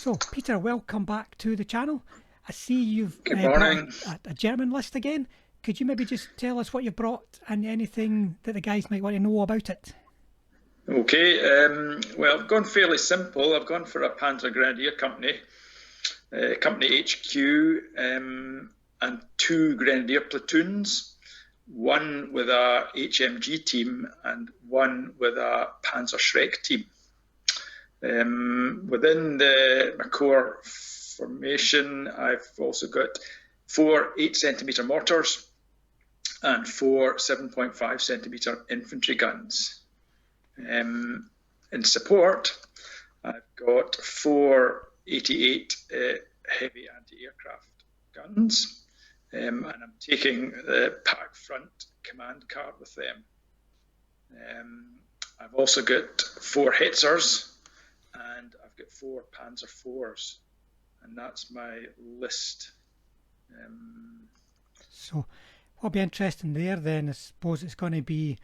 So, Peter, welcome back to the channel. I see you've Morning. brought a German list again. Could you maybe just tell us what you've brought and anything that the guys might want to know about it? Okay, well, I've gone fairly simple. I've gone for a Panzer Grenadier company, company HQ, and 2 Grenadier platoons, one with a HMG team and one with a Panzer Schreck team. Within my core formation, I've also got 4 8cm mortars and 4 7.5cm infantry guns. In support, I've got 4 88 heavy anti-aircraft guns, and I'm taking the Pakfront command card with them. I've also got 4 Hitzers, and I've got 4 Panzer IVs, and that's my list. So, what'll be interesting there then, I suppose it's going to be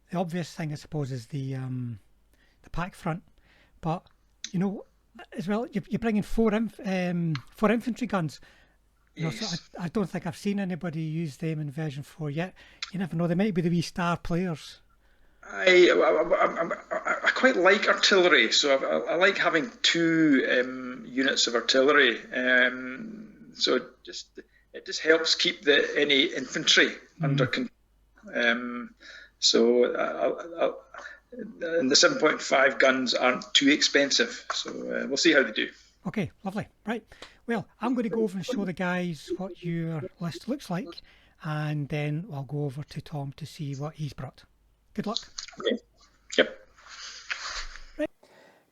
the obvious thing. I suppose is the Pakfront, but you know, as well, you're bringing 4 infantry guns. You know, so I don't think I've seen anybody use them in version 4 yet. You never know; they might be the wee star players. I quite like artillery, so I like having 2 units of artillery. So it just helps keep any infantry under control. And the 7.5 guns aren't too expensive, so we'll see how they do. Okay, lovely. Right. Well, I'm going to go over and show the guys what your list looks like, and then I'll go over to Tom to see what he's brought. Good luck. Okay. Yep. Right.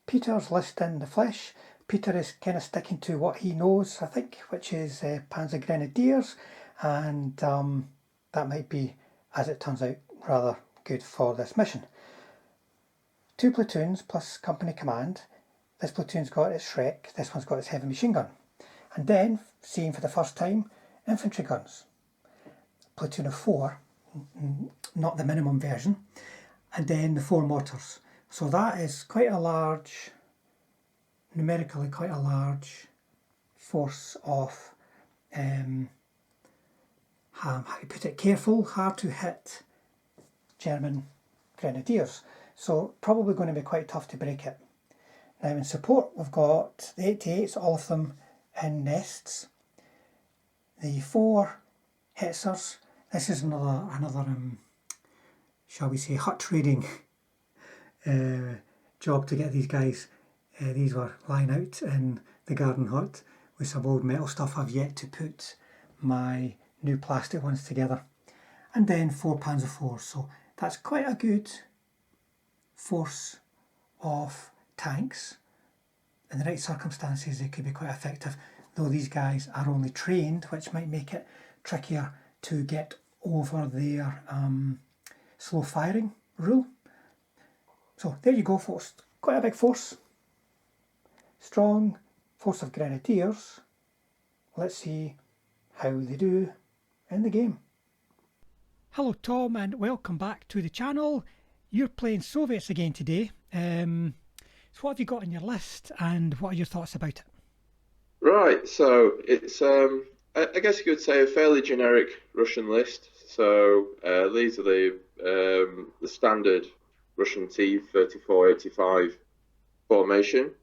Peter's list in the flesh. Peter is kind of sticking to what he knows, I think, which is Panzer Grenadiers, and that might be, as it turns out, rather good for this mission. 2 platoons plus company command. This platoon's got its Schreck, this one's got its heavy machine gun. And then, seeing for the first time, infantry guns. Platoon of 4, not the minimum version, and then the 4 mortars. So that is quite a large, numerically quite a large force of, how do you put it, careful, hard to hit German Grenadiers. So probably going to be quite tough to break it. Now in support we've got the 88s, all of them in nests. The 4 Hitzers. This is another shall we say, hut trading job to get these guys. These were lying out in the garden hut with some old metal stuff. I've yet to put my new plastic ones together. And then 4 Panzer IVs. So that's quite a good force of tanks. In the right circumstances they could be quite effective, though these guys are only trained, which might make it trickier to get over their slow firing rule. So there you go, folks. Quite a big force. Strong force of Grenadiers. Let's see how they do in the game. Hello Tom, and welcome back to the channel. You're playing Soviets again today. So what have you got on your list, and what are your thoughts about it? Right, so it's I guess you could say a fairly generic Russian list. So these are the standard Russian T-34-85 formation,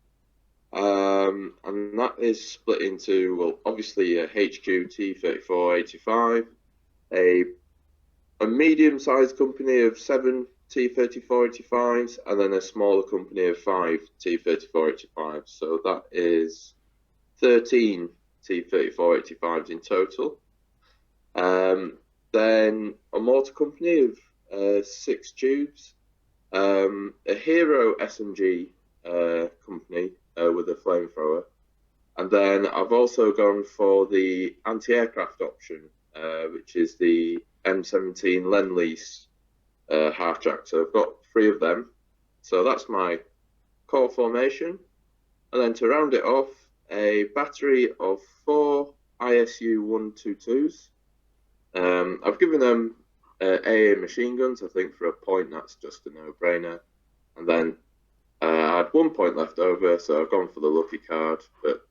and that is split into, well, obviously a HQ T-34-85, a medium-sized company of 7 T-34-85s, and then a smaller company of 5 T-34-85s. So that is 13 T-34-85s in total. Then a mortar company of 6 tubes, a Hero SMG company with a flamethrower, and then I've also gone for the anti-aircraft option, which is the M17 Lend-Lease half-track. So I've got 3 of them. So that's my core formation. And then to round it off, a battery of 4 ISU 122s. I've given them AA machine guns. I think for a point that's just a no-brainer. And then I had 1 point left over, so I've gone for the lucky card. But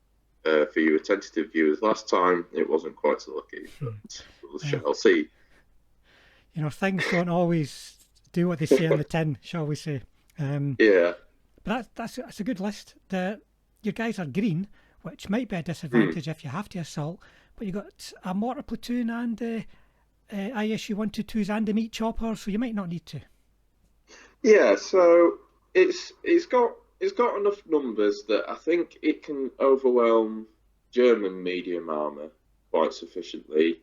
for you attentive viewers, last time it wasn't quite so lucky. But we'll shall see. You know, things don't always do what they say on the tin, shall we say? Yeah. But that's a good list. Your guys are green, which might be a disadvantage if you have to assault. But you got a mortar platoon and ISU 122s and the meat chopper, so you might not need to. Yeah, so it's got enough numbers that I think it can overwhelm German medium armor quite sufficiently.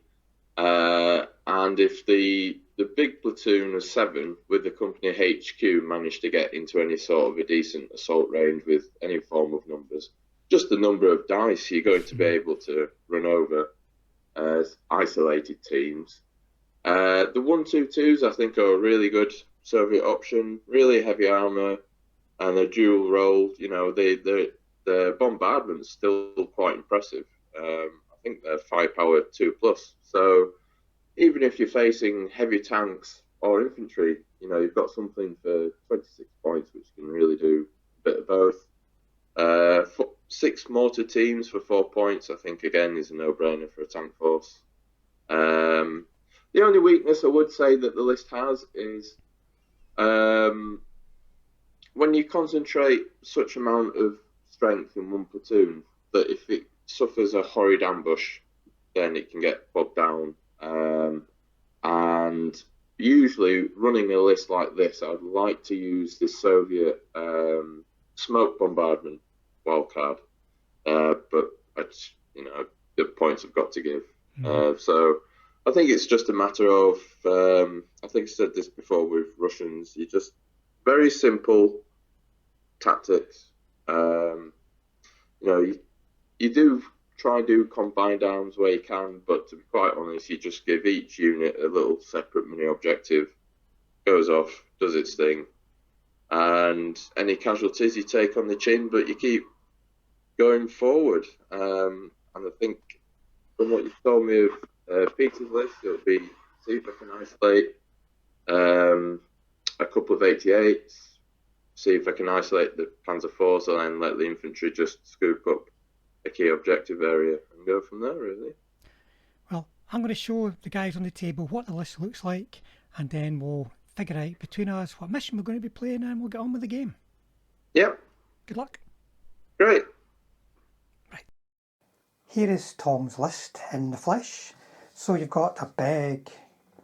And if the big platoon of 7 with the company HQ managed to get into any sort of a decent assault range with any form of numbers, just the number of dice you're going to be able to run over as isolated teams. The 122s I think are a really good Soviet option, really heavy armor and a dual role. You know, the bombardment's still quite impressive. I think they're firepower 2+. So even if you're facing heavy tanks or infantry, you know, you've got something for 26 points, which can really do a bit of both. 6 mortar teams for 4 points, I think, again, is a no-brainer for a tank force. The only weakness I would say that the list has is when you concentrate such amount of strength in one platoon, that if it suffers a horrid ambush, then it can get bogged down. And usually running a list like this, I'd like to use the Soviet smoke bombardment wildcard. But you know, the points have got to give. So I think it's just a matter of, I think I said this before with Russians, you just very simple tactics. You know, you do try and do combined arms where you can, but to be quite honest, you just give each unit a little separate mini objective, goes off, does its thing, and any casualties you take on the chin, but you keep going forward. And I think from what you've told me of Peter's list, it'll be see if I can isolate a couple of 88s, see if I can isolate the Panzer IVs, and then let the infantry just scoop up a key objective area and go from there, really. Well, I'm going to show the guys on the table what the list looks like, and then we'll figure out between us what mission we're going to be playing, and we'll get on with the game. Yep. Good luck. Great. Right. Here is Tom's list in the flesh. So you've got a big,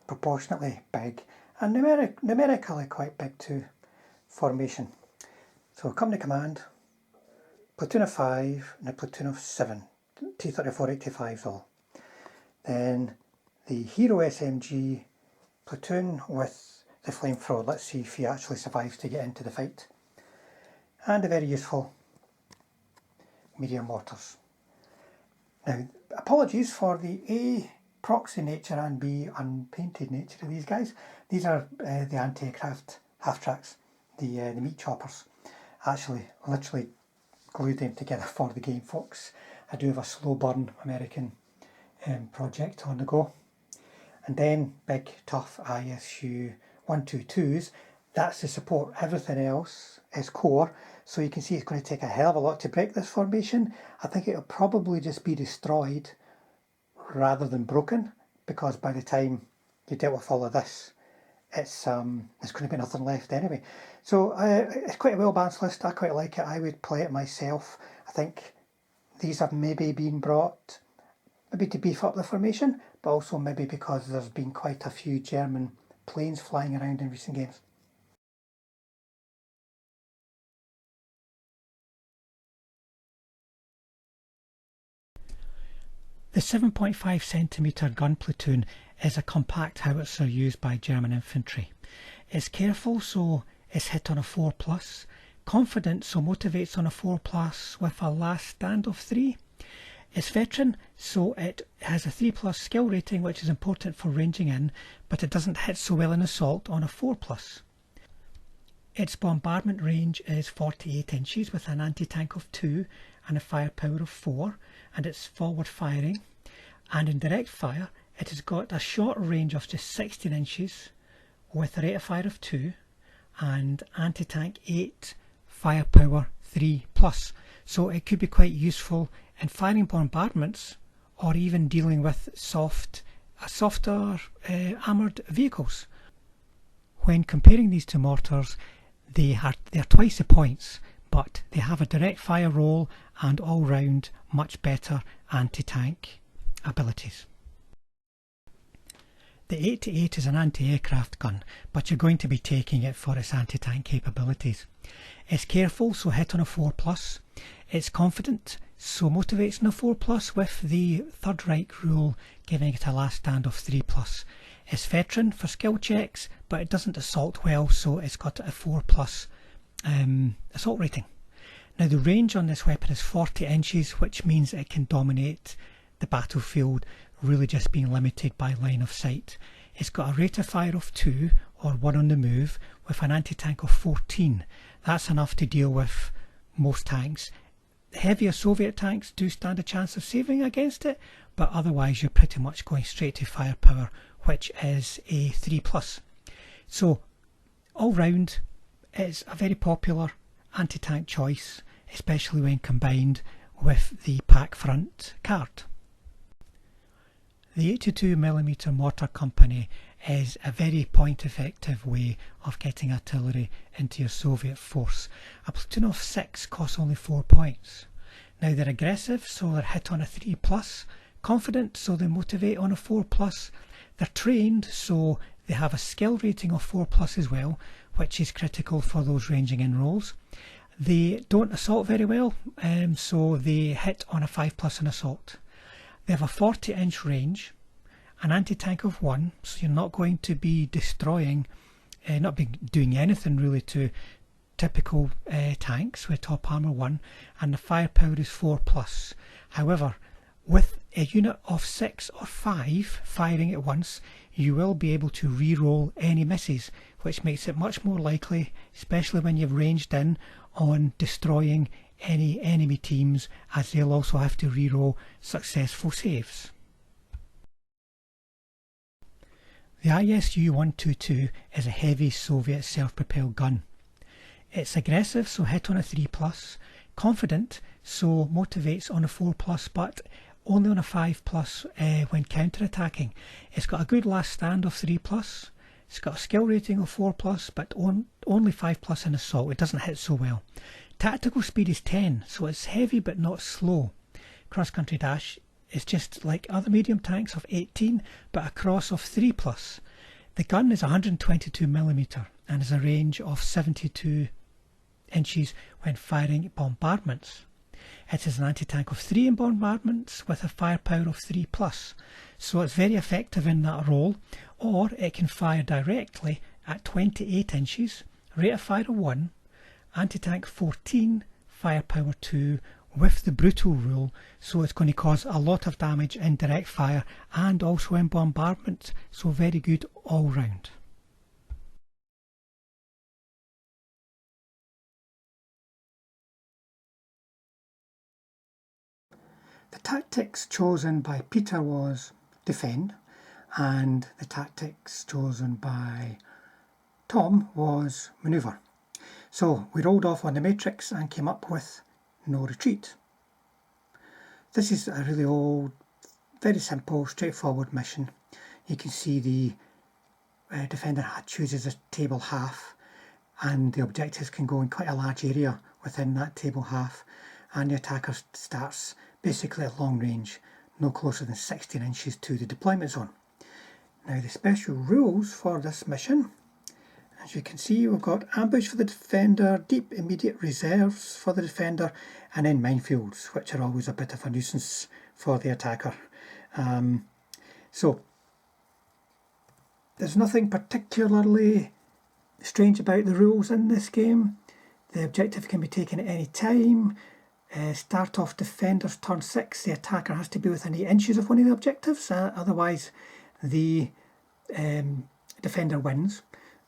proportionately big, and numerically quite big too, formation. So company command, platoon of 5 and a platoon of 7, T-34-85s all. Then the Hero SMG platoon with the flamethrower. Let's see if he actually survives to get into the fight. And the very useful medium mortars. Now, apologies for the A, proxy nature, and B, unpainted nature of these guys. These are the anti-aircraft half-tracks, the meat choppers. Actually, literally glued them together for the game, folks. I do have a slow burn American project on the go. And then big tough ISU 122s. That's to support. Everything else is core. So you can see it's going to take a hell of a lot to break this formation. I think it'll probably just be destroyed rather than broken, because by the time you dealt with all of this, it's going to be nothing left anyway. So it's quite a well balanced list. I quite like it. I would play it myself. I think these have maybe been brought maybe to beef up the formation, but also maybe because there's been quite a few German planes flying around in recent games. The 7.5 centimetre gun platoon is a compact howitzer used by German infantry. It's careful, so it's hit on a 4+, confident, so motivates on a 4+ with a last stand of 3. It's veteran, so it has a 3+ skill rating, which is important for ranging in, but it doesn't hit so well in assault on a 4+. Its bombardment range is 48 inches with an anti-tank of 2 and a firepower of 4, and it's forward firing. And in direct fire, it has got a short range of just 16 inches with a rate of fire of 2 and anti-tank 8 firepower 3+, so it could be quite useful in firing bombardments or even dealing with softer armoured vehicles. When comparing these two mortars, they're twice the points, but they have a direct fire role and all round much better anti-tank abilities. The 8-8 is an anti-aircraft gun, but you're going to be taking it for its anti-tank capabilities. It's careful, so hit on a 4+. It's confident, so motivates on a 4+, with the Third Reich rule giving it a last stand of 3+. It's veteran for skill checks, but it doesn't assault well, so it's got a 4+ assault rating. Now the range on this weapon is 40 inches, which means it can dominate the battlefield, really just being limited by line of sight. It's got a rate of fire of 2 or 1 on the move with an anti-tank of 14. That's enough to deal with most tanks. Heavier Soviet tanks do stand a chance of saving against it, but otherwise you're pretty much going straight to firepower, which is a 3+. So all round it's a very popular anti-tank choice, especially when combined with the Pakfront card. The 82mm mortar company is a very point-effective way of getting artillery into your Soviet force. A platoon of 6 costs only 4 points. Now they're aggressive, so they're hit on a 3+, confident, so they motivate on a 4+, they're trained, so they have a skill rating of 4+ as well, which is critical for those ranging in roles. They don't assault very well, so they hit on a 5+ in assault. They have a 40-inch range, an anti-tank of 1, so you're not going to be destroying, not be doing anything really to typical tanks with top armour 1, and the firepower is 4+. However, with a unit of 6 or 5 firing at once, you will be able to re-roll any misses, which makes it much more likely, especially when you've ranged in, on destroying any enemy teams, as they'll also have to re-roll successful saves. The ISU-122 is a heavy Soviet self-propelled gun. It's aggressive, so hit on a 3+, confident, so motivates on a 4+, but only on a 5+ when counter-attacking. It's got a good last stand of 3+. It's got a skill rating of 4+, but only 5+ in assault. It doesn't hit so well. Tactical speed is 10, so it's heavy but not slow. Cross-country dash is just like other medium tanks of 18, but a cross of 3+. The gun is 122mm and has a range of 72 inches when firing bombardments. It is an anti-tank of 3 in bombardments with a firepower of 3+, so it's very effective in that role, or it can fire directly at 28 inches, rate of fire of 1, anti-tank 14, firepower 2, with the brutal rule, so it's going to cause a lot of damage in direct fire and also in bombardment, so very good all round. The tactics chosen by Peter was defend, and the tactics chosen by Tom was manoeuvre. So we rolled off on the matrix and came up with no retreat. This is a really old, very simple, straightforward mission. You can see the defender chooses a table half, and the objectives can go in quite a large area within that table half, and the attacker starts basically at long range, no closer than 16 inches to the deployment zone. Now the special rules for this mission, as you can see, we've got ambush for the defender, deep immediate reserves for the defender, and then minefields, which are always a bit of a nuisance for the attacker. So there's nothing particularly strange about the rules in this game. The objective can be taken at any time. Start off defender's turn 6, the attacker has to be within 8 inches of one of the objectives, otherwise the defender wins,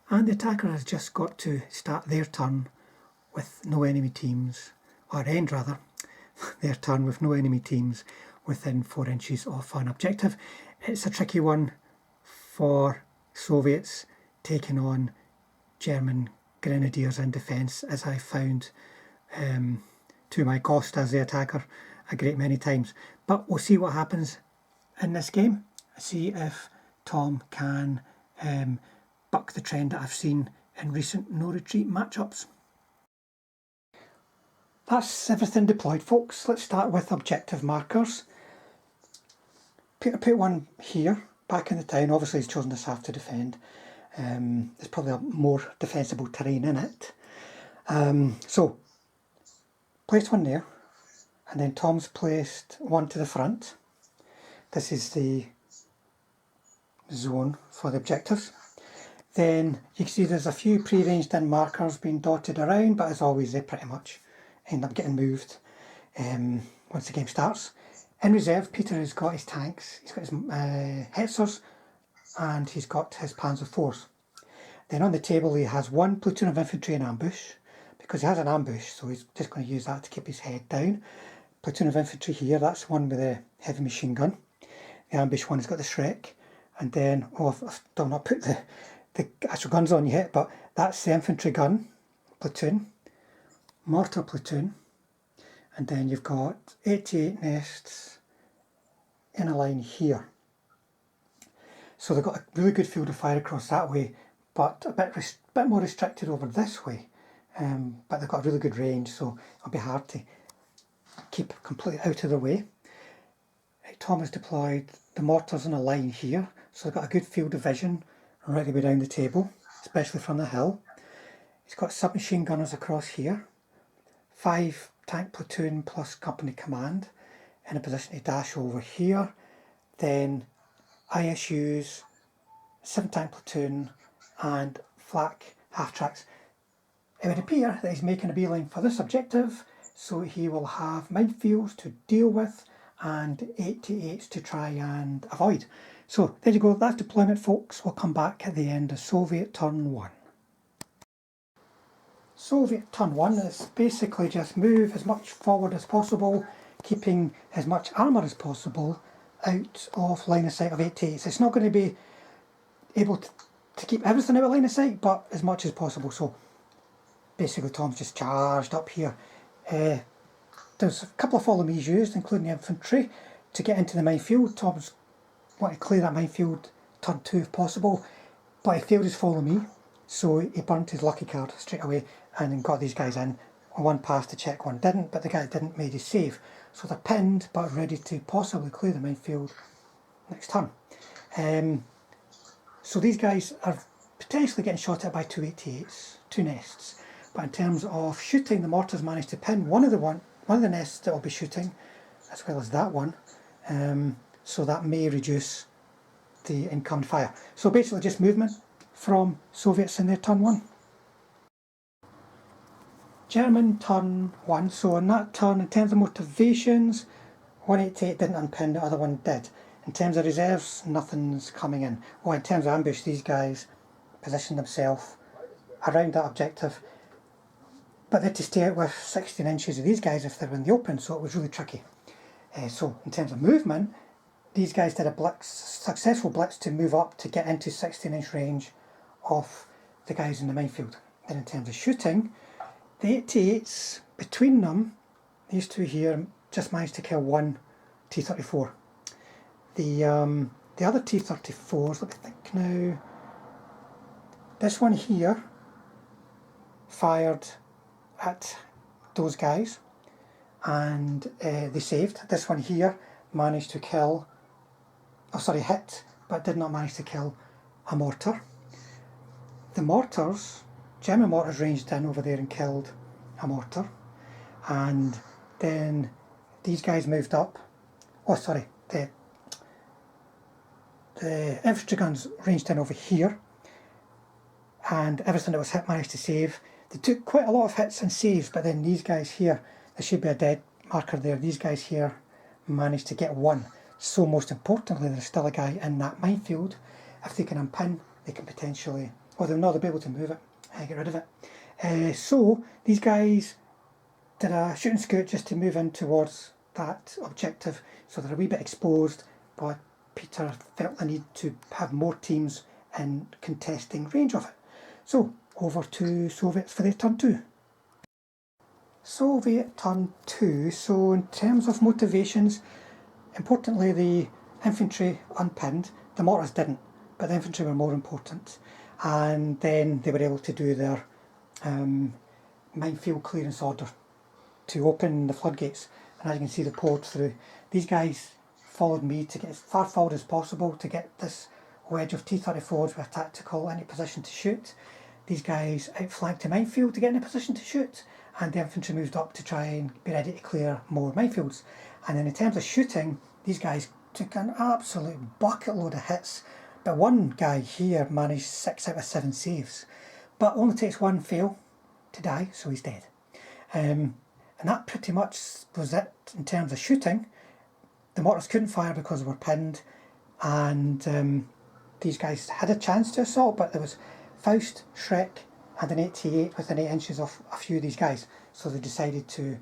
and the attacker has just got to start their turn with no enemy teams, or end rather their turn with no enemy teams within 4 inches of an objective. It's a tricky one for Soviets taking on German Grenadiers in defence, as I found to my cost as the attacker a great many times. But we'll see what happens in this game. See if Tom can buck the trend that I've seen in recent no retreat matchups. That's everything deployed, folks. Let's start with objective markers. Peter put one here, back in the town. Obviously he's chosen this half to defend. There's probably a more defensible terrain in it. So, placed one there, and then Tom's placed one to the front. This is the zone for the objectives. Then you can see there's a few pre-arranged in markers being dotted around, but as always they pretty much end up getting moved once the game starts. In reserve, Peter has got his tanks, he's got his Hetzers, and he's got his Panzer IVs. Then on the table he has one platoon of infantry in ambush, because he has an ambush, so he's just going to use that to keep his head down. Platoon of infantry here, that's one with a heavy machine gun. The ambush one has got the Shrek, and then, I've still not put the actual guns on yet, but that's the infantry gun platoon, mortar platoon, and then you've got 88 nests in a line here. So they've got a really good field of fire across that way, but a bit more restricted over this way. But they've got a really good range, so it'll be hard to keep completely out of the way. Tom has deployed the mortars in a line here, so they've got a good field of vision right the way down the table, especially from the hill. He's got submachine gunners across here, 5 tank platoon plus company command in a position to dash over here, then ISUs, 7 tank platoon and flak half tracks. It would appear that he's making a beeline for this objective, so he will have minefields to deal with and 88s to try and avoid. So there you go, that's deployment, folks. We'll come back at the end of Soviet turn 1. Soviet turn 1 is basically just move as much forward as possible, keeping as much armour as possible out of line of sight of 88s. It's not going to be able to keep everything out of line of sight, but as much as possible. So basically Tom's just charged up here. There's a couple of follow me's used, including the infantry, to get into the minefield. Tom's wanted to clear that minefield turn 2 if possible, but he failed his follow me, so he burnt his lucky card straight away and then got these guys in. One passed the check, one didn't, but the guy didn't made his save. So they're pinned but ready to possibly clear the minefield next turn. So these guys are potentially getting shot at by 288s, 2 nests. But in terms of shooting, the mortars managed to pin one of the nests that will be shooting, as well as that one. So that may reduce the incoming fire. So basically just movement from Soviets in their turn 1. German turn 1. So in that turn, in terms of motivations, 188 didn't unpin, the other one did. In terms of reserves, nothing's coming in. Well, in terms of ambush, these guys position themselves around that objective, but they had to stay out with 16 inches of these guys if they were in the open, so it was really tricky. So in terms of movement, these guys did a successful blitz to move up to get into 16-inch range of the guys in the minefield. Then in terms of shooting, the 88s between them, these two here, just managed to kill one T-34. The other T-34s, let me think now, this one here fired at those guys and they saved. This one here managed to kill, hit, but did not manage to kill a mortar. The mortars, German mortars ranged in over there and killed a mortar, and then these guys moved up. The infantry guns ranged in over here, and everything that was hit managed to save. They took quite a lot of hits and saves, but then these guys here, there should be a dead marker there, these guys here managed to get one. So most importantly, there's still a guy in that minefield. If they can unpin, they can potentially, they'll be able to move it, get rid of it. So these guys did a shoot and scoot just to move in towards that objective, so they're a wee bit exposed, but Peter felt the need to have more teams in contesting range of it. So over to Soviets for their turn 2. Soviet turn 2, so in terms of motivations, importantly the infantry unpinned, the mortars didn't, but the infantry were more important. And then they were able to do their minefield clearance order to open the floodgates, and as you can see, they poured through. These guys followed me to get as far forward as possible to get this wedge of T-34s with a tactical into position to shoot. These guys outflanked the minefield to get in a position to shoot, and the infantry moved up to try and be ready to clear more minefields. And then in terms of shooting, these guys took an absolute bucket load of hits, but one guy here managed 6 out of 7 saves, but only takes one fail to die, so he's dead. And that pretty much was it in terms of shooting. The mortars couldn't fire because they were pinned, and these guys had a chance to assault, but there was Faust, Shrek and an 88 within 8 inches of a few of these guys, so they decided to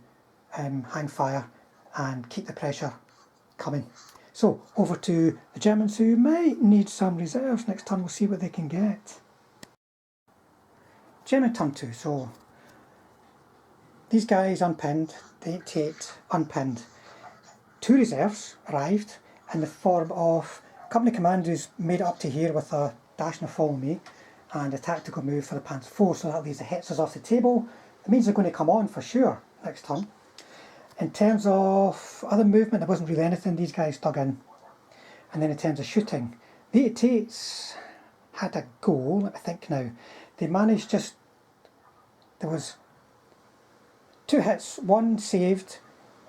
hang fire and keep the pressure coming. So over to the Germans, who might need some reserves next turn. We'll see what they can get. German turn 2, so these guys unpinned, the 88 unpinned. 2 reserves arrived in the form of company commanders made it up to here with a dash and a follow me, and a tactical move for the Panzer IV, so that leaves the Hetzers off the table. It means they're going to come on for sure next turn. In terms of other movement, there wasn't really anything. These guys dug in. And then in terms of shooting, the 88s had a goal, let me think now. They managed there was 2 hits, 1 saved,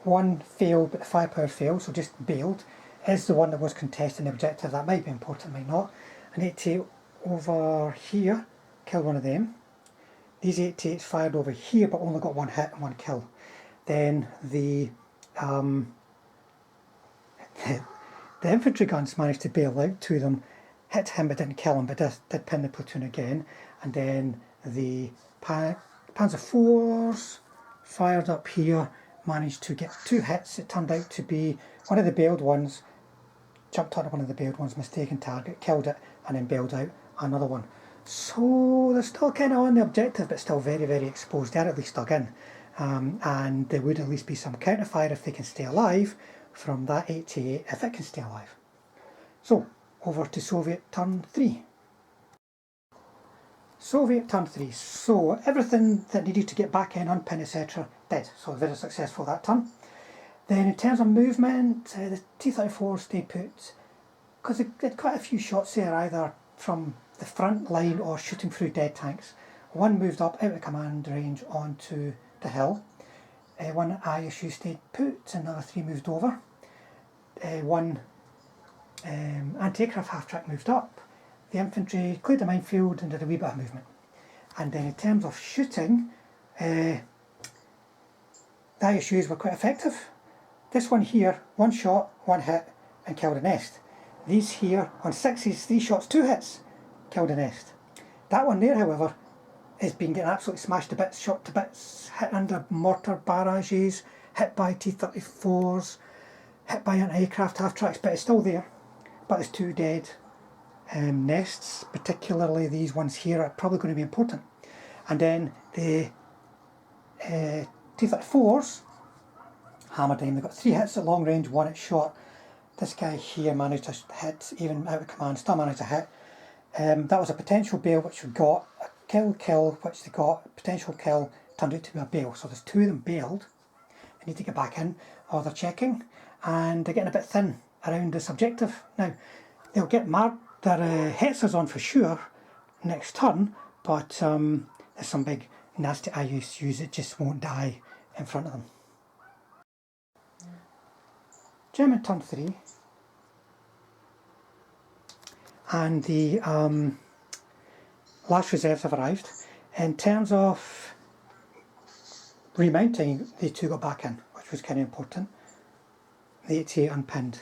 1 failed, but the firepower failed, so just bailed. Is the one that was contesting the objective. That might be important, might not. An 88 over here killed one of them. These 88s fired over here, but only got 1 hit and 1 kill. Then the infantry guns managed to bail out. 2 of them hit him but didn't kill him, but did pin the platoon again. And then the Panzer IVs fired up here, managed to get 2 hits. It turned out to be one of the bailed ones, jumped onto one of the bailed ones, mistaken target, killed it, and then bailed out another one. So they're still kind of on the objective, but still very, very exposed. They're at least dug in. And there would at least be some counterfire if they can stay alive from that 88, if it can stay alive. So, over to Soviet turn 3. Soviet turn 3. So, everything that needed to get back in, unpin, etc. did. So, very successful that turn. Then in terms of movement, the T-34 stayed put, because they had quite a few shots there, either from the front line or shooting through dead tanks. One moved up out of command range onto the hill. 1 ISU stayed put, another 3 moved over. 1 anti-aircraft half-track moved up. The infantry cleared the minefield and did a wee bit of movement. And then in terms of shooting, the ISUs were quite effective. This one here, 1 shot, 1 hit, and killed a nest. These here, on 6s, 3 shots, 2 hits, killed a nest. That one there, however, has been getting absolutely smashed to bits, shot to bits, hit under mortar barrages, hit by T-34s, hit by anti-aircraft half-tracks, but it's still there. But there's 2 dead nests, particularly these ones here, are probably going to be important. And then the T-34s hammered in. They got 3 hits at long range, 1 at short. This guy here managed to hit, even out of command, still managed to hit. That was a potential bail which we got, a kill which they got, a potential kill turned out to be a bail. So there's 2 of them bailed. They need to get back in, or they're checking, and they're getting a bit thin around this objective. Now, they'll get their Hetzers on for sure next turn, but there's some big nasty ISUs that just won't die in front of them. German turn 3, and the last reserves have arrived. In terms of remounting, the 2 got back in, which was kind of important. The 88 unpinned.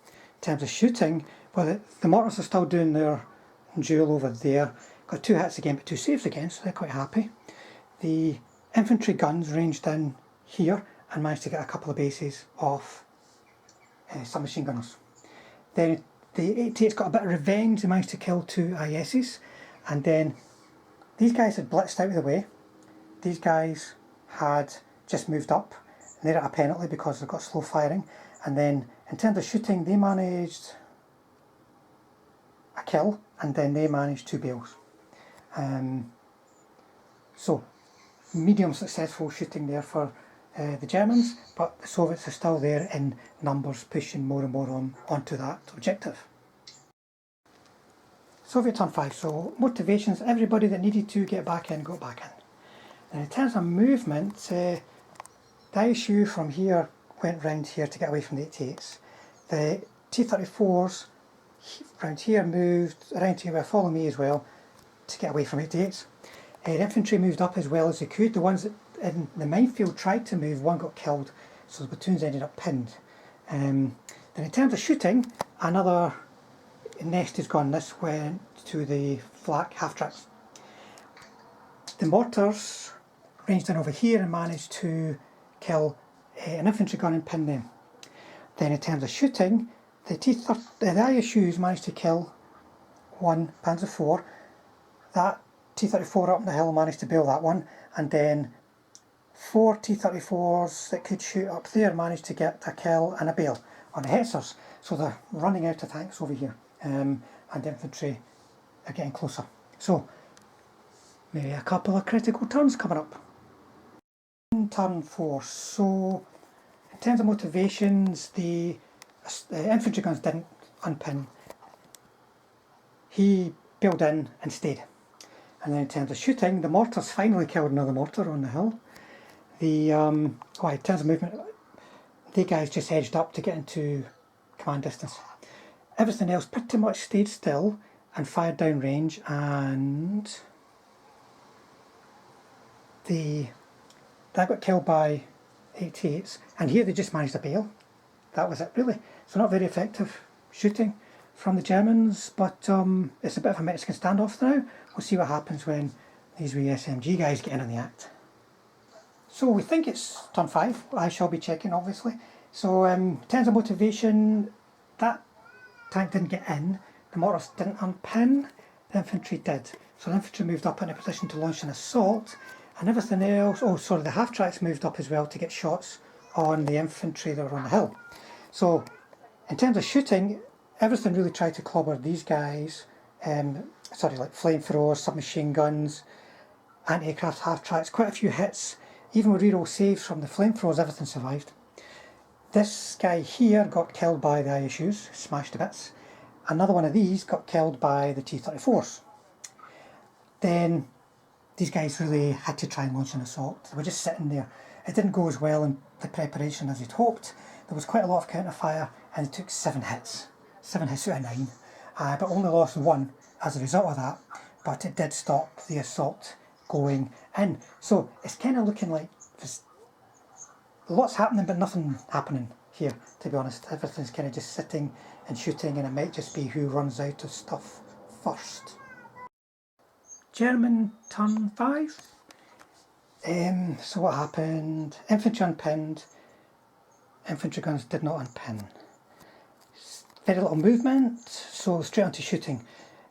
In terms of shooting, well, the mortars are still doing their duel over there. Got 2 hits again, but 2 saves again, so they're quite happy. The infantry guns ranged in here and managed to get a couple of bases off some machine gunners. Then the 88's got a bit of revenge. They managed to kill 2 ISs, and then These guys had blitzed out of the way. These guys had just moved up, and they're at a penalty because they've got slow firing. And then in terms of shooting, they managed a kill, and then they managed 2 bales. So medium successful shooting there for the Germans, but the Soviets are still there in numbers, pushing more and more onto that objective. Soviet turn 5, so motivations, everybody that needed to get back in, got back in. And in terms of movement, the ISU from here went round here to get away from the 88s. The T-34s round here moved around here, follow me as well, to get away from 88s. The infantry moved up as well as they could. The ones that in the minefield tried to move, one got killed, so the platoons ended up pinned. Then in terms of shooting, another nest has gone. This went to the flak half-tracks. The mortars ranged in over here and managed to kill an infantry gun and pin them. Then in terms of shooting, the ISUs managed to kill one Panzer IV. That T-34 up on the hill managed to bail that one, and then 4 T-34s that could shoot up there managed to get a kill and a bail on the Hetzers. So they're running out of tanks over here, and the infantry are getting closer. So maybe a couple of critical turns coming up. Turn 4. So in terms of motivations, the infantry guns didn't unpin. He bailed in and stayed. And then in terms of shooting, the mortars finally killed another mortar on the hill. In terms of movement, the guys just edged up to get into command distance. Everything else pretty much stayed still and fired down range, and that got killed by 88s, and here they just managed to bail. That was it really. So not very effective shooting from the Germans, but it's a bit of a Mexican standoff now. We'll see what happens when these wee SMG guys get in on the act. So we think it's turn 5. I shall be checking, obviously. So in terms of motivation, that tank didn't get in, the mortars didn't unpin, the infantry did. So the infantry moved up in a position to launch an assault, and everything else, the half-tracks moved up as well to get shots on the infantry that were on the hill. So in terms of shooting, everything really tried to clobber these guys, like flamethrowers, submachine guns, anti-aircraft half-tracks, quite a few hits. Even with reroll saves from the flamethrowers, everything survived. This guy here got killed by the ISUs, smashed to bits. Another one of these got killed by the T-34s. Then these guys really had to try and launch an assault. They were just sitting there. It didn't go as well in the preparation as they'd hoped. There was quite a lot of counter-fire, and it took 7 hits. 7 hits out of 9. But only lost 1 as a result of that. But it did stop the assault going in. So it's kind of looking like there's lots happening, but nothing happening here, to be honest. Everything's kind of just sitting and shooting, and it might just be who runs out of stuff first. German turn 5. So what happened? Infantry unpinned. Infantry guns did not unpin. Very little movement, so straight onto shooting.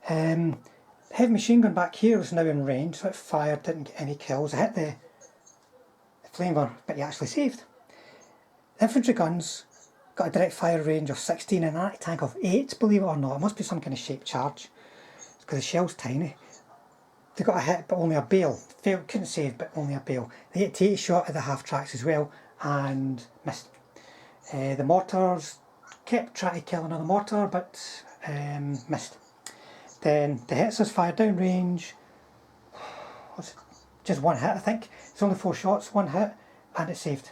Heavy machine gun back here was now in range, so it fired, didn't get any kills. I hit the flamer, but he actually saved. Infantry guns got a direct fire range of 16 and an anti-tank of 8, believe it or not. It must be some kind of shaped charge, because the shell's tiny. They got a hit, but only a bail. Failed, couldn't save, but only a bail. They hit T shot at the half-tracks as well, and missed. The mortars kept trying to kill another mortar, but missed. Then the Hetzers fired down range. Just 1 hit, I think. It's only 4 shots, 1 hit, and it saved.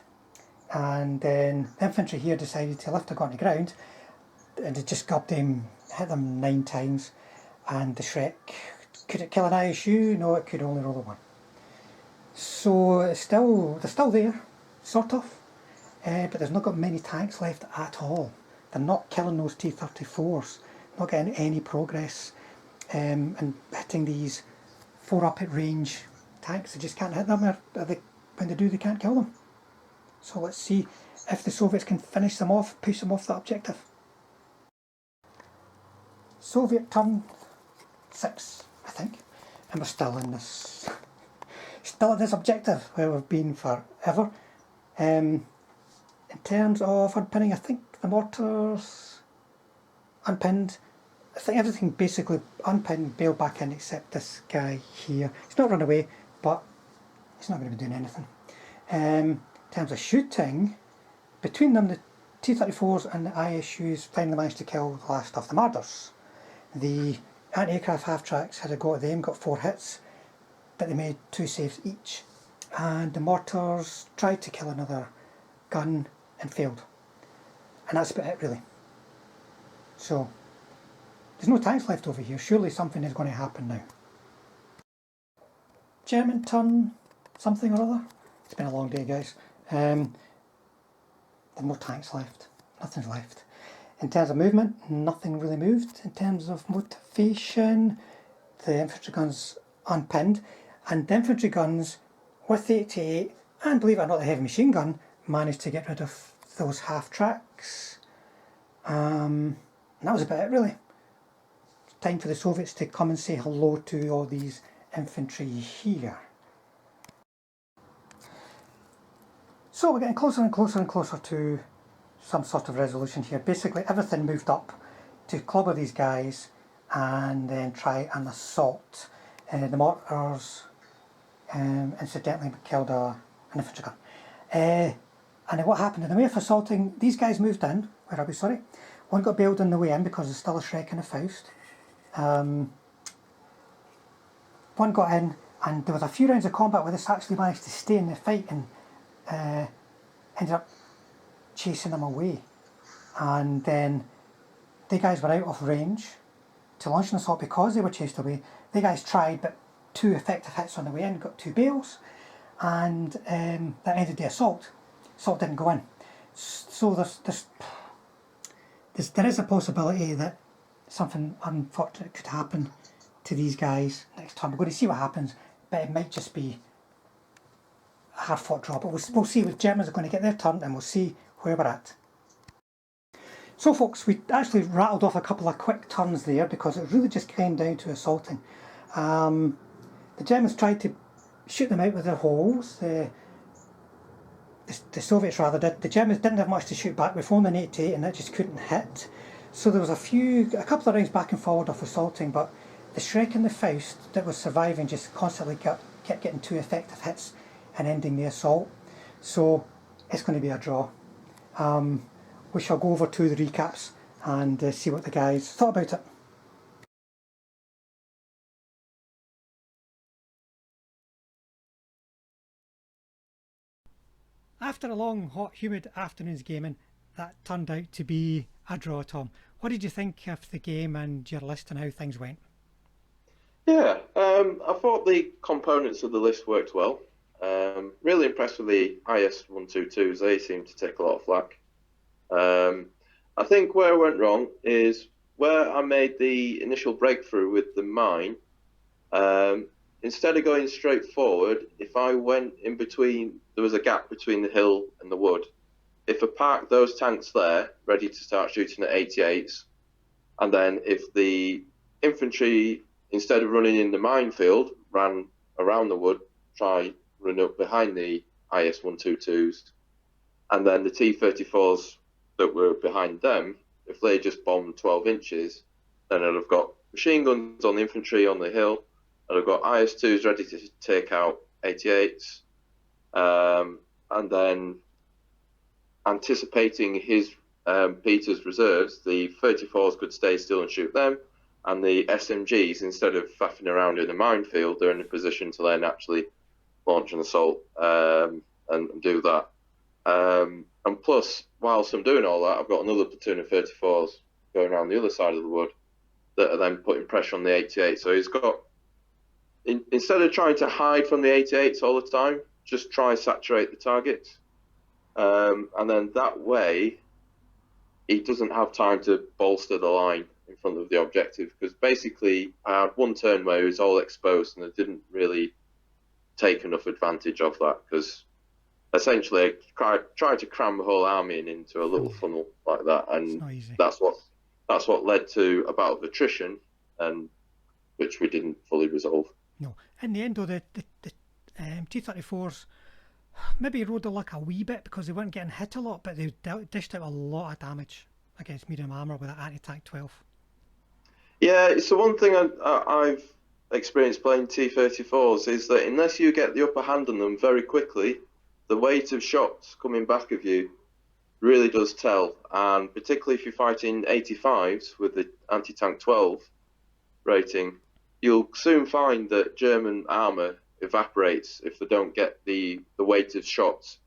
And then the infantry here decided to lift a gun to the ground, and it just got them, hit them 9 times. And the Shrek, could it kill an ISU? No, it could only roll a 1. So they're still there, sort of, but there's not got many tanks left at all. They're not killing those T-34s, not getting any progress, and hitting these 4 up at range tanks. They just can't hit them, or when they do, they can't kill them. So let's see if the Soviets can finish them off, push them off that objective. Soviet turn 6, I think. and we're still at this objective where we've been forever. In terms of unpinning, I think the mortars unpinned. I think everything basically unpinned, bailed back in except this guy here. He's not run away, but he's not going to be doing anything. In terms of shooting, between them the T-34s and the ISUs finally managed to kill the last of the Marders. The anti-aircraft half-tracks had a go at them, got 4 hits, but they made 2 saves each. And the mortars tried to kill another gun and failed. And that's about it really. So, there's no tanks left over here. Surely something is going to happen now. German turn something or other. It's been a long day, guys. There's no tanks left. Nothing's left. In terms of movement, nothing really moved. In terms of motivation, the infantry guns unpinned. And the infantry guns with the 88 and, believe it or not, the heavy machine gun managed to get rid of those half-tracks. And that was about it really. It's time for the Soviets to come and say hello to all these infantry here. So we're getting closer and closer and closer to some sort of resolution here. Basically everything moved up to clobber these guys and then try an assault. The mortars incidentally killed an infantry gun. And then what happened in the way of assaulting, these guys moved in, where are we, sorry? One got bailed on the way in because there's still a Shrek and a Faust. One got in and there was a few rounds of combat where this actually managed to stay in the fight and ended up chasing them away. And then the guys were out of range to launch an assault because they were chased away. The guys tried, but 2 effective hits on the way in, got 2 bails, and that ended the assault. Assault didn't go in. So there is a possibility that something unfortunate could happen to these guys next time. We're going to see what happens, but it might just be a hard-fought draw. But we'll see. The Germans are going to get their turn, and we'll see where we're at. So folks, we actually rattled off a couple of quick turns there because it really just came down to assaulting. The Germans tried to shoot them out with their holes. The Soviets rather did. The Germans didn't have much to shoot back. We phoned an 88 and that just couldn't hit. So there was a couple of rounds back and forward of assaulting, but the Shrek and the Faust that was surviving just constantly kept getting 2 effective hits and ending the assault. So it's going to be a draw. We shall go over to the recaps and see what the guys thought about it. After a long, hot, humid afternoon's gaming, that turned out to be a draw, Tom. What did you think of the game and your list and how things went? Yeah, I thought the components of the list worked well. Really impressed with the IS-122s. They seem to take a lot of flack. I think where I went wrong is where I made the initial breakthrough with the mine. Instead of going straight forward, if I went in between, there was a gap between the hill and the wood. If I parked those tanks there, ready to start shooting at 88s, and then if the infantry, instead of running in the minefield, ran around the wood, try run up behind the IS-122s, and then the T-34s that were behind them, if they just bombed 12 inches, then I'd have got machine guns on the infantry on the hill, I'd have got IS-2s ready to take out 88s, and then anticipating his Peter's reserves, the 34s could stay still and shoot them, and the SMGs, instead of faffing around in a minefield, they're in a position to then actually launch an assault and do that. And plus, whilst I'm doing all that, I've got another platoon of 34s going around the other side of the wood that are then putting pressure on the 88. So he's got, instead of trying to hide from the 88s all the time, just try and saturate the targets. And then that way, he doesn't have time to bolster the line in front of the objective, because basically I had one turn where he was all exposed and I didn't really take enough advantage of that, because essentially I tried to cram the whole army into a little funnel like that, and that's what led to a bout of attrition, and which we didn't fully resolve. No. In the end, though, the T-34s maybe rode the luck a wee bit because they weren't getting hit a lot, but they dished out a lot of damage against medium armour with that anti-tank 12. Yeah, it's the one thing I've experienced playing T-34s is that unless you get the upper hand on them very quickly, the weight of shots coming back of you really does tell. And particularly if you're fighting 85s with the anti-tank 12 rating, you'll soon find that German armour evaporates if they don't get the weight of shots.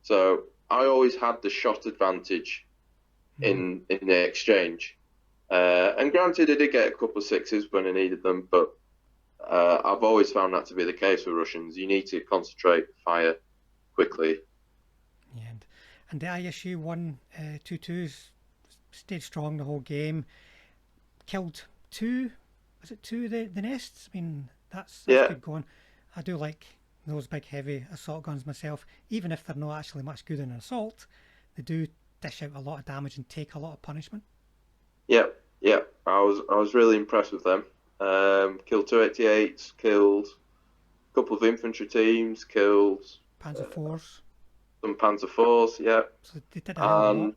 So I always had the shot advantage in the exchange. And granted, I did get a couple of sixes when I needed them, but I've always found that to be the case with Russians. You need to concentrate, fire quickly. Yeah, and the ISU 122s stayed strong the whole game. Killed two of the nests? I mean, that's good going. I do like those big heavy assault guns myself. Even if they're not actually much good in an assault, they do dish out a lot of damage and take a lot of punishment. Yeah. I was really impressed with them. Killed 288s, killed a couple of infantry teams, killed Panzer IVs. Some Panzer IVs, yeah. So they did a lot.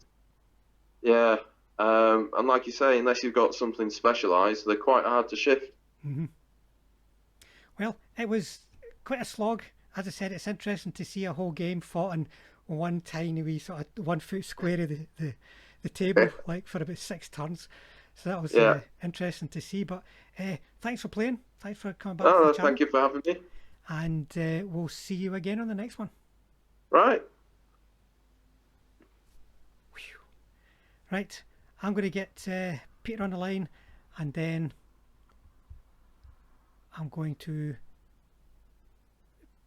Yeah. And like you say, unless you've got something specialised, they're quite hard to shift. Mm-hmm. Well, it was quite a slog. As I said, it's interesting to see a whole game fought on one tiny wee sort of 1 foot square of the table, like for about 6 turns. So that was interesting to see. But thanks for playing. Thanks for coming back. Oh, thank you for having me. And we'll see you again on the next one. Right. Whew. Right. I'm going to get Peter on the line, and then I'm going to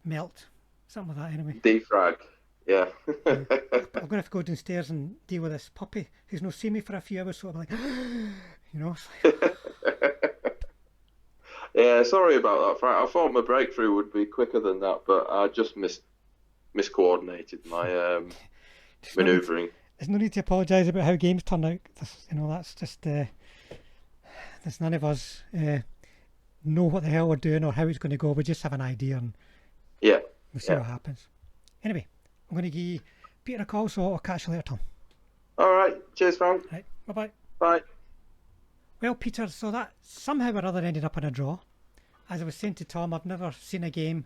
melt. Something like that anyway. Defrag. Yeah. I'm going to have to go downstairs and deal with this puppy who's not seen me for a few hours, so I'm like, you know. Yeah, sorry about that, Frank. I thought my breakthrough would be quicker than that, but I just miscoordinated my manoeuvring. There's no need to apologise about how games turn out. That's just there's none of us know what the hell we're doing or how it's going to go. We just have an idea and we'll see what happens. Anyway, I'm going to give Peter a call, so I'll catch you later, Tom. All right. Cheers, Frank. Right. Bye-bye. Bye. Well, Peter, so that somehow or other ended up in a draw. As I was saying to Tom, I've never seen a game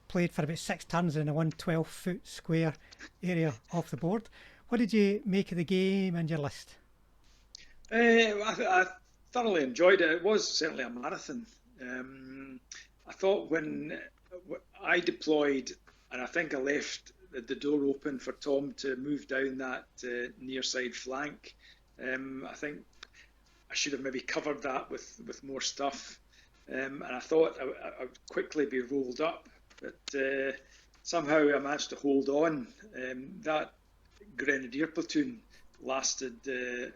played for about 6 turns in a 112-foot square area off the board. What did you make of the game and your list? I thoroughly enjoyed it. It was certainly a marathon. I thought when I deployed, and I think I left the door open for Tom to move down that near side flank. I think I should have maybe covered that with more stuff. And I thought I would quickly be rolled up, but somehow I managed to hold on. That Grenadier platoon lasted a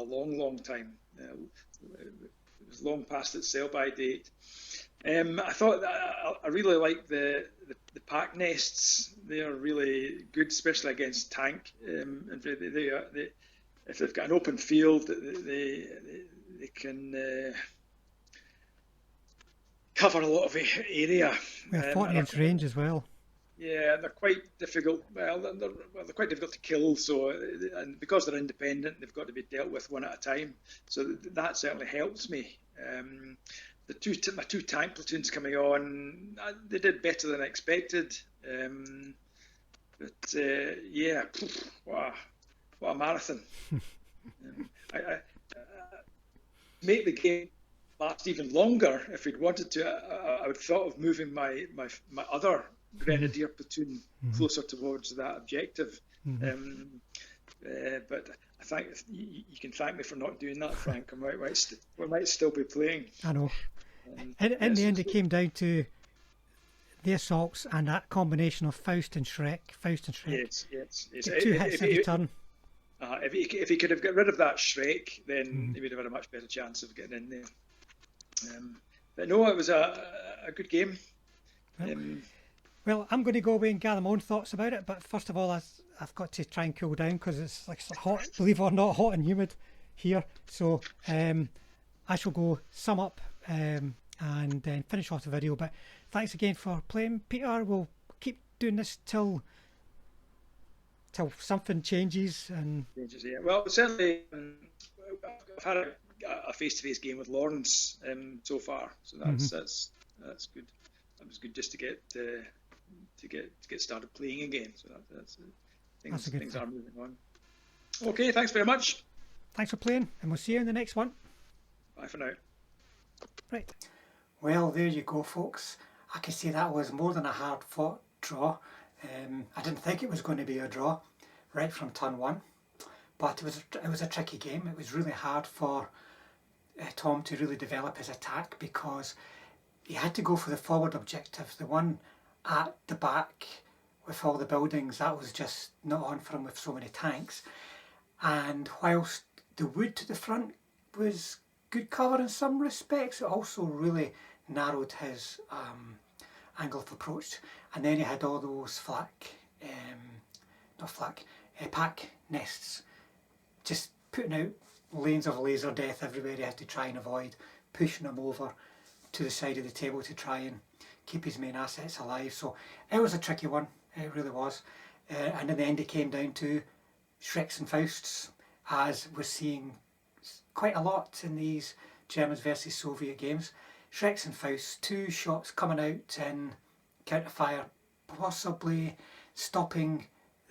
long time. It was long past its sell-by date. I thought I really liked the pack nests. They are really good, especially against tank. And if they've got an open field, they can cover a lot of area. We have 40-inch range as well. Yeah, they're quite difficult. Well, they're quite difficult to kill. So, and because they're independent, they've got to be dealt with one at a time. So that certainly helps me. My two tank platoons coming on, they did better than I expected. Yeah, wow, what a marathon! I make the game last even longer if we'd wanted to. I would have thought of moving my other Grenadier platoon closer towards that objective. But I think you can thank me for not doing that, Frank. We might still be playing. I know. In the end, it came down to the assaults and that combination of Faust and Shrek. Yes. Get 2 hits every turn. If he could have got rid of that Shrek, then he would have had a much better chance of getting in there. But no, it was a good game. Well, I'm going to go away and gather my own thoughts about it. But first of all, I've got to try and cool down because it's like hot, believe it or not, hot and humid here. So I shall go sum up and then finish off the video. But thanks again for playing, Peter. We'll keep doing this till something changes. And yeah. Well, certainly, I've had a face-to-face game with Lawrence so far, so that's good. That was good just to get started playing again. So things are moving on. Okay, thanks very much. Thanks for playing, and we'll see you in the next one. Bye for now. Right. Well, there you go, folks. I can see that was more than a hard-fought draw. I didn't think it was going to be a draw right from turn one, but it was a tricky game. It was really hard for Tom to really develop his attack because he had to go for the forward objective. The one at the back with all the buildings, that was just not on for him with so many tanks. And whilst the wood to the front was good cover in some respects, it also really narrowed his angle of approach. And then he had all those pack nests, just putting out lanes of laser death everywhere he had to try and avoid, pushing him over to the side of the table to try and keep his main assets alive. So it was a tricky one, it really was. And in the end it came down to Shreks and Fausts, as we're seeing quite a lot in these Germans versus Soviet games. Shreks and Fausts, 2 shots coming out in counterfire, possibly stopping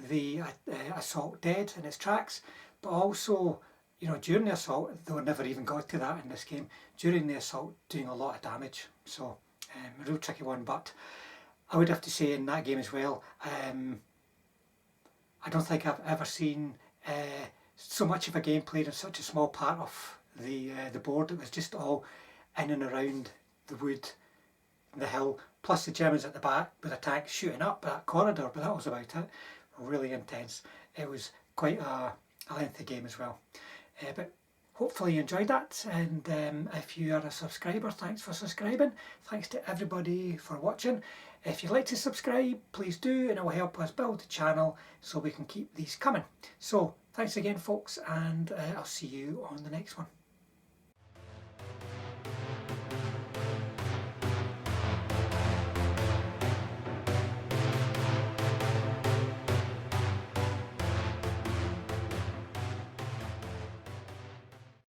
the assault dead in its tracks, but also, during the assault, though I never even got to that in this game, during the assault doing a lot of damage. So a real tricky one, but I would have to say in that game as well, I don't think I've ever seen so much of a game played in such a small part of the board. It was just all in and around the wood, the hill, plus the Germans at the back with a tank shooting up that corridor, but that was about it. Really intense. It was quite a lengthy game as well. But hopefully you enjoyed that, and if you are a subscriber, thanks for subscribing. Thanks to everybody for watching. If you'd like to subscribe, please do, and it will help us build the channel so we can keep these coming. So thanks again, folks, and I'll see you on the next one.